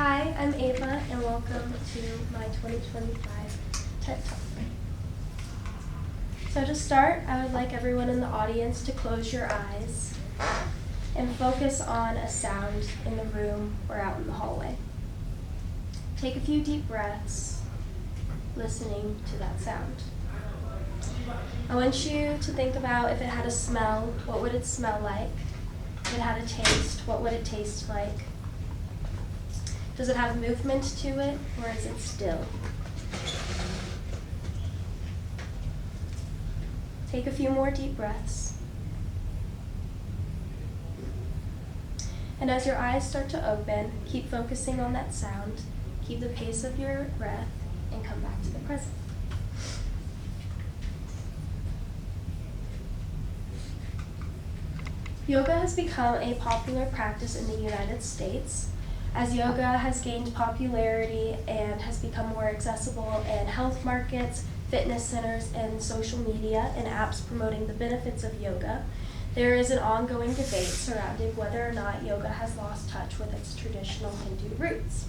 Hi, I'm Ava, and welcome to my 2025 TED Talk. So to start, I would like everyone in the audience to close your eyes and focus on a sound in the room or out in the hallway. Take a few deep breaths, listening to that sound. I want you to think about if it had a smell, what would it smell like? If it had a taste, what would it taste like? Does it have movement to it, or is it still? Take a few more deep breaths. And as your eyes start to open, keep focusing on that sound, keep the pace of your breath, and come back to the present. Yoga has become a popular practice in the United States. As yoga has gained popularity and has become more accessible in health markets, fitness centers, and social media and apps promoting the benefits of yoga, there is an ongoing debate surrounding whether or not yoga has lost touch with its traditional Hindu roots.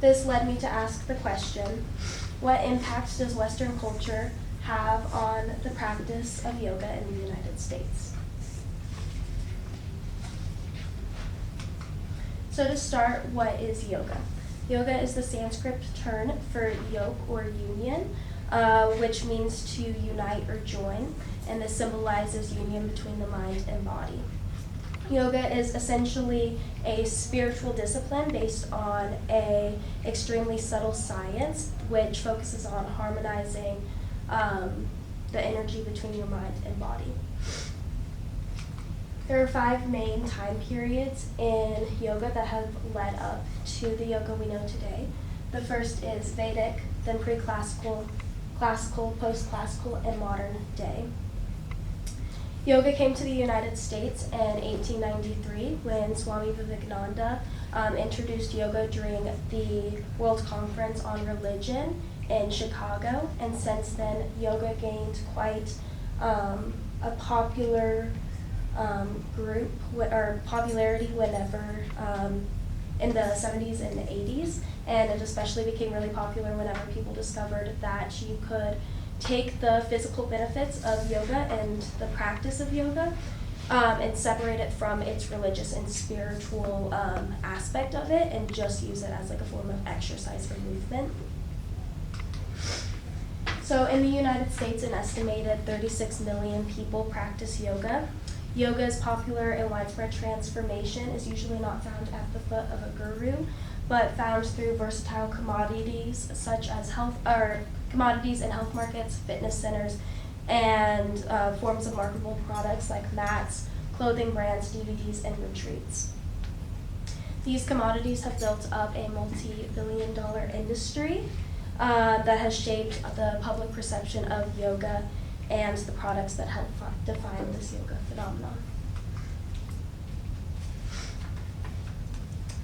This led me to ask the question, what impact does Western culture have on the practice of yoga in the United States? So to start, what is yoga? Yoga is the Sanskrit term for yoke or union, which means to unite or join, and this symbolizes union between the mind and body. Yoga is essentially a spiritual discipline based on an extremely subtle science, which focuses on harmonizing the energy between your mind and body. There are 5 main time periods in yoga that have led up to the yoga we know today. The first is Vedic, then pre-classical, classical, post-classical, and modern day. Yoga came to the United States in 1893 when Swami Vivekananda introduced yoga during the World Conference on Religion in Chicago, and since then yoga gained quite a popular popularity whenever in the 70s and the 80s, and it especially became really popular whenever people discovered that you could take the physical benefits of yoga and the practice of yoga and separate it from its religious and spiritual aspect of it and just use it as like a form of exercise or movement. So in the United States, an estimated 36 million people practice yoga. Yoga's popular and widespread transformation is usually not found at the foot of a guru, but found through versatile commodities such as commodities in health markets, fitness centers, and forms of marketable products like mats, clothing brands, DVDs, and retreats. These commodities have built up a multi-billion-dollar industry that has shaped the public perception of yoga and the products that help define this yoga phenomenon.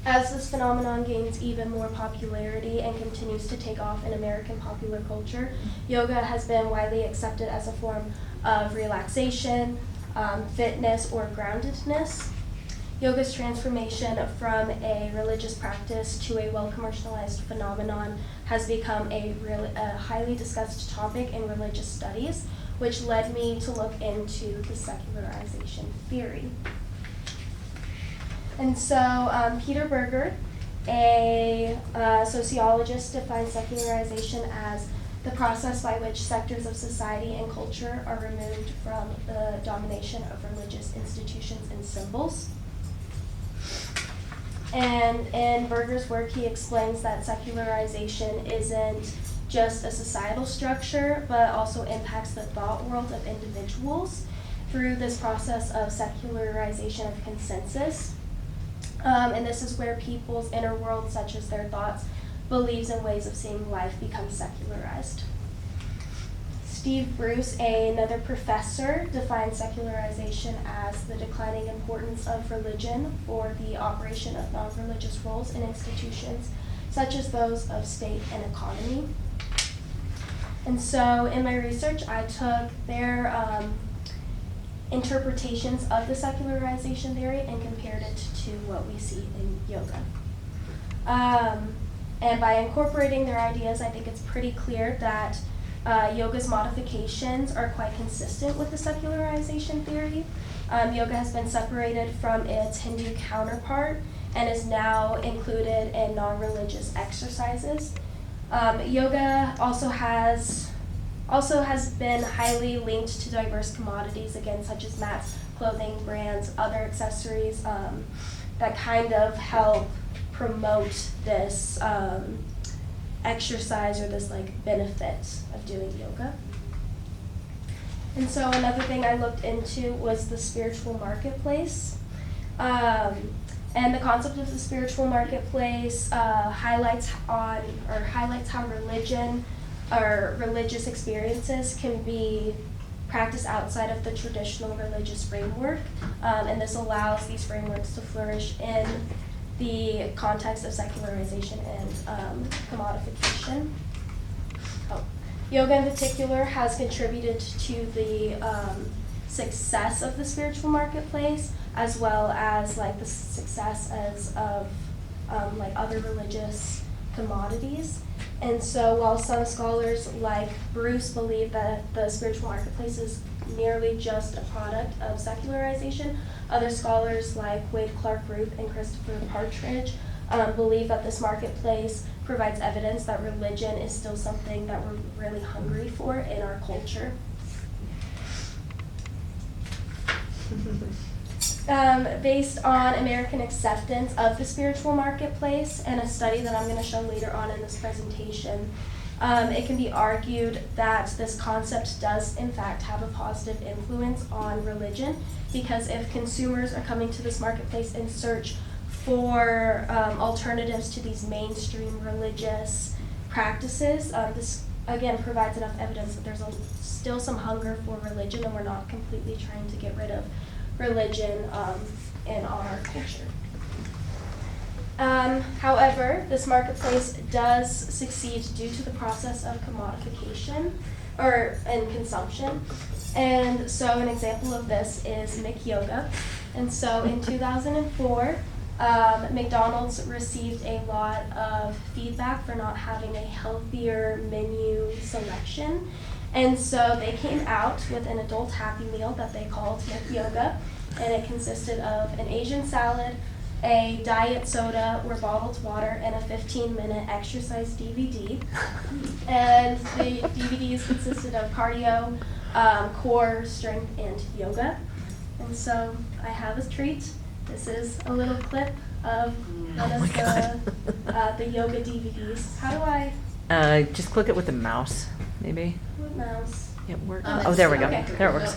As this phenomenon gains even more popularity and continues to take off in American popular culture, yoga has been widely accepted as a form of relaxation, fitness, or groundedness. Yoga's transformation from a religious practice to a well-commercialized phenomenon has become a highly discussed topic in religious studies, which led me to look into the secularization theory. And so Peter Berger, a sociologist, defines secularization as the process by which sectors of society and culture are removed from the domination of religious institutions and symbols. And in Berger's work, he explains that secularization isn't just a societal structure, but also impacts the thought world of individuals through this process of secularization of consensus. And this is where people's inner world, such as their thoughts, beliefs, and ways of seeing life become secularized. Steve Bruce, another professor, defines secularization as the declining importance of religion for the operation of non-religious roles in institutions, such as those of state and economy. And so in my research, I took their interpretations of the secularization theory and compared it to what we see in yoga. And by incorporating their ideas, I think it's pretty clear that yoga's modifications are quite consistent with the secularization theory. Yoga has been separated from its Hindu counterpart and is now included in non-religious exercises. Yoga also has been highly linked to diverse commodities, again, such as mats, clothing brands, other accessories that kind of help promote this exercise or this like benefit of doing yoga. And so another thing I looked into was the spiritual marketplace. And the concept of the spiritual marketplace highlights how religion or religious experiences can be practiced outside of the traditional religious framework. And this allows these frameworks to flourish in the context of secularization and commodification. Yoga in particular has contributed to the success of the spiritual marketplace, as well as like the success of like other religious commodities. And so while some scholars like Bruce believe that the spiritual marketplace is merely just a product of secularization, other scholars like Wade Clark Ruth and Christopher Partridge believe that this marketplace provides evidence that religion is still something that we're really hungry for in our culture. Based on American acceptance of the spiritual marketplace and a study that I'm going to show later on in this presentation, it can be argued that this concept does in fact have a positive influence on religion, because if consumers are coming to this marketplace in search for alternatives to these mainstream religious practices, this again provides enough evidence that there's still some hunger for religion, and we're not completely trying to get rid of religion in our culture. However, this marketplace does succeed due to the process of commodification and consumption. And so an example of this is McYoga. And so in 2004, McDonald's received a lot of feedback for not having a healthier menu selection. And so they came out with an adult Happy Meal that they called McYoga, and it consisted of an Asian salad, a diet soda or bottled water, and a 15-minute exercise DVD. And the DVDs consisted of cardio, core, strength, and yoga. And so I have a treat. This is a little clip of one of the yoga DVDs. How do I? Just click it with the mouse, maybe. What mouse? It works. Oh, there we go. Okay. There it works.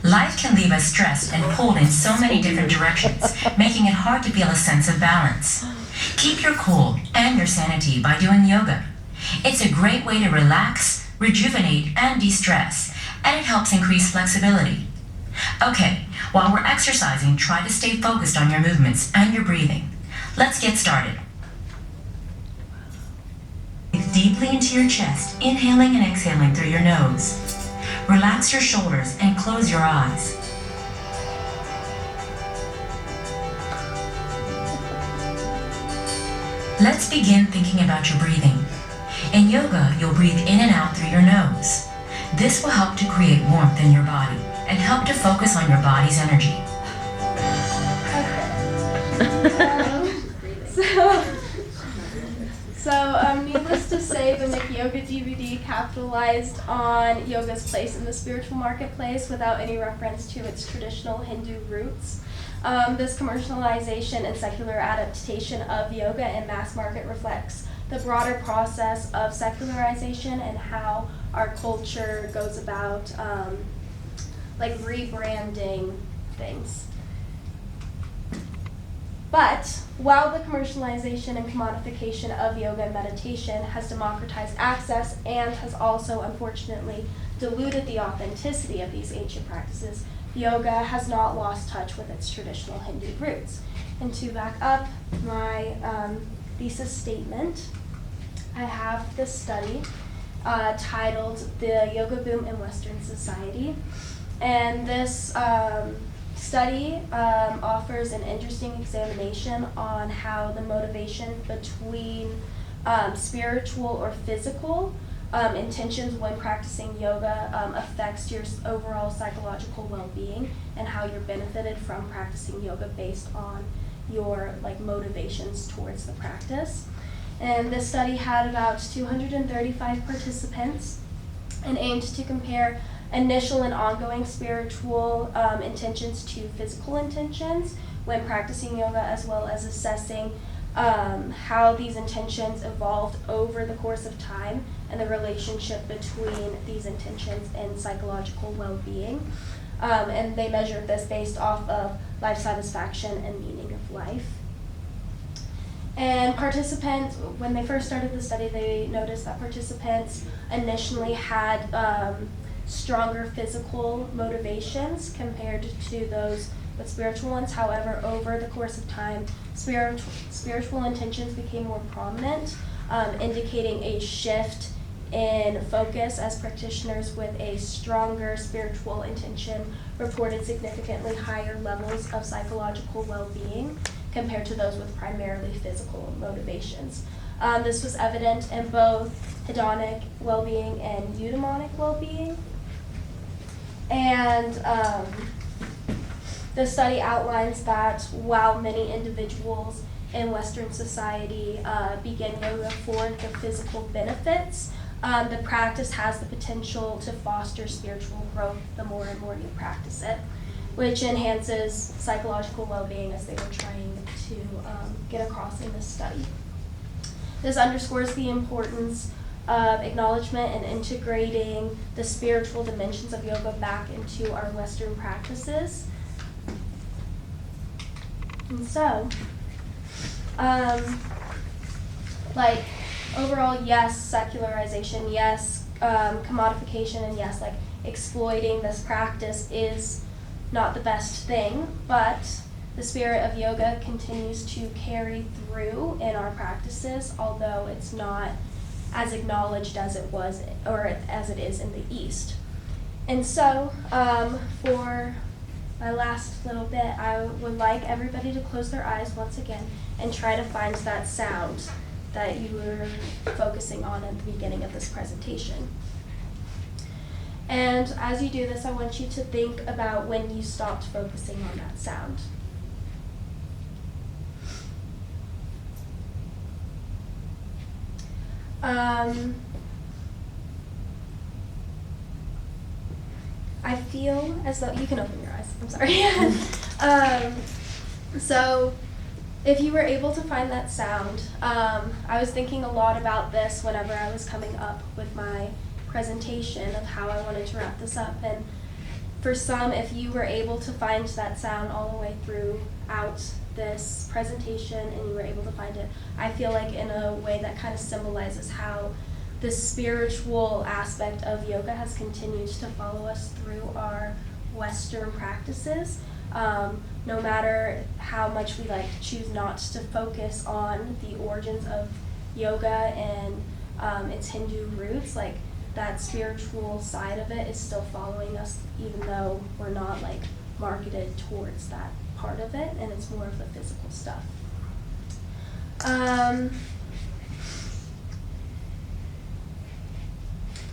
Life can leave us stressed and pulled in so many different directions, making it hard to feel a sense of balance. Keep your cool and your sanity by doing yoga. It's a great way to relax, rejuvenate, and de-stress, and it helps increase flexibility. Okay, while we're exercising, try to stay focused on your movements and your breathing. Let's get started. Breathe deeply into your chest, inhaling and exhaling through your nose. Relax your shoulders and close your eyes. Let's begin thinking about your breathing. In yoga, you'll breathe in and out through your nose. This will help to create warmth in your body and help to focus on your body's energy. Needless to say, the McYoga DVD capitalized on yoga's place in the spiritual marketplace without any reference to its traditional Hindu roots. This commercialization and secular adaptation of yoga in mass market reflects the broader process of secularization and how our culture goes about like rebranding things. But while the commercialization and commodification of yoga and meditation has democratized access and has also unfortunately diluted the authenticity of these ancient practices, yoga has not lost touch with its traditional Hindu roots. And to back up my thesis statement, I have this study titled The Yoga Boom in Western Society. And this study offers an interesting examination on how the motivation between spiritual or physical intentions when practicing yoga affects your overall psychological well-being, and how you're benefited from practicing yoga based on your motivations towards the practice. And this study had about 235 participants and aimed to compare initial and ongoing spiritual intentions to physical intentions when practicing yoga, as well as assessing how these intentions evolved over the course of time and the relationship between these intentions and psychological well-being. And they measured this based off of life satisfaction and meaning of life. And participants, when they first started the study, they noticed that participants initially had stronger physical motivations compared to those with spiritual ones. However, over the course of time, spiritual intentions became more prominent, indicating a shift in focus, as practitioners with a stronger spiritual intention reported significantly higher levels of psychological well-being compared to those with primarily physical motivations. This was evident in both hedonic well-being and eudaimonic well-being. And the study outlines that while many individuals in Western society begin yoga for the physical benefits, the practice has the potential to foster spiritual growth the more and more you practice it, which enhances psychological well-being, as they were trying to get across in this study. This underscores the importance of acknowledgement and integrating the spiritual dimensions of yoga back into our Western practices. And so, overall, yes, secularization, yes, commodification, and yes, exploiting this practice is not the best thing, but the spirit of yoga continues to carry through in our practices, although it's not as acknowledged as it was, or as it is in the East. And so, for my last little bit, I would like everybody to close their eyes once again and try to find that sound that you were focusing on at the beginning of this presentation. And as you do this, I want you to think about when you stopped focusing on that sound. I feel as though, you can open your eyes, I'm sorry. So if you were able to find that sound, I was thinking a lot about this whenever I was coming up with my presentation of how I wanted to wrap this up. And for some, if you were able to find that sound all the way throughout this presentation and you were able to find it, I feel like in a way that kind of symbolizes how the spiritual aspect of yoga has continued to follow us through our Western practices. No matter how much we choose not to focus on the origins of yoga and its Hindu roots, that spiritual side of it is still following us, even though we're not marketed towards that part of it, and it's more of the physical stuff.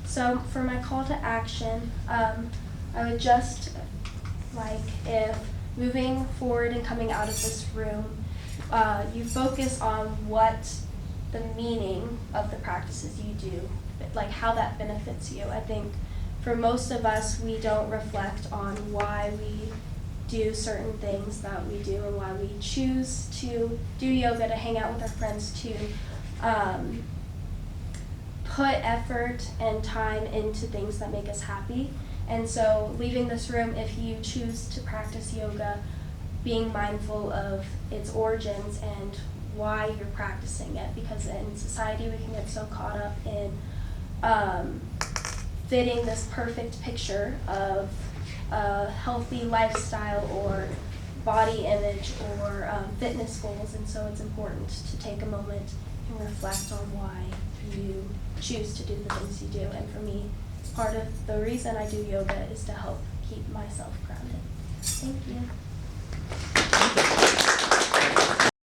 So for my call to action, I would just if moving forward and coming out of this room, you focus on what the meaning of the practices you do, how that benefits you. I think for most of us, we don't reflect on why we do certain things that we do and why we choose to do yoga, to hang out with our friends, to put effort and time into things that make us happy. And so leaving this room, if you choose to practice yoga, being mindful of its origins and why you're practicing it, because in society we can get so caught up in fitting this perfect picture of a healthy lifestyle or body image or fitness goals, and so it's important to take a moment and reflect on why you choose to do the things you do. And for me, part of the reason I do yoga is to help keep myself grounded. Thank you.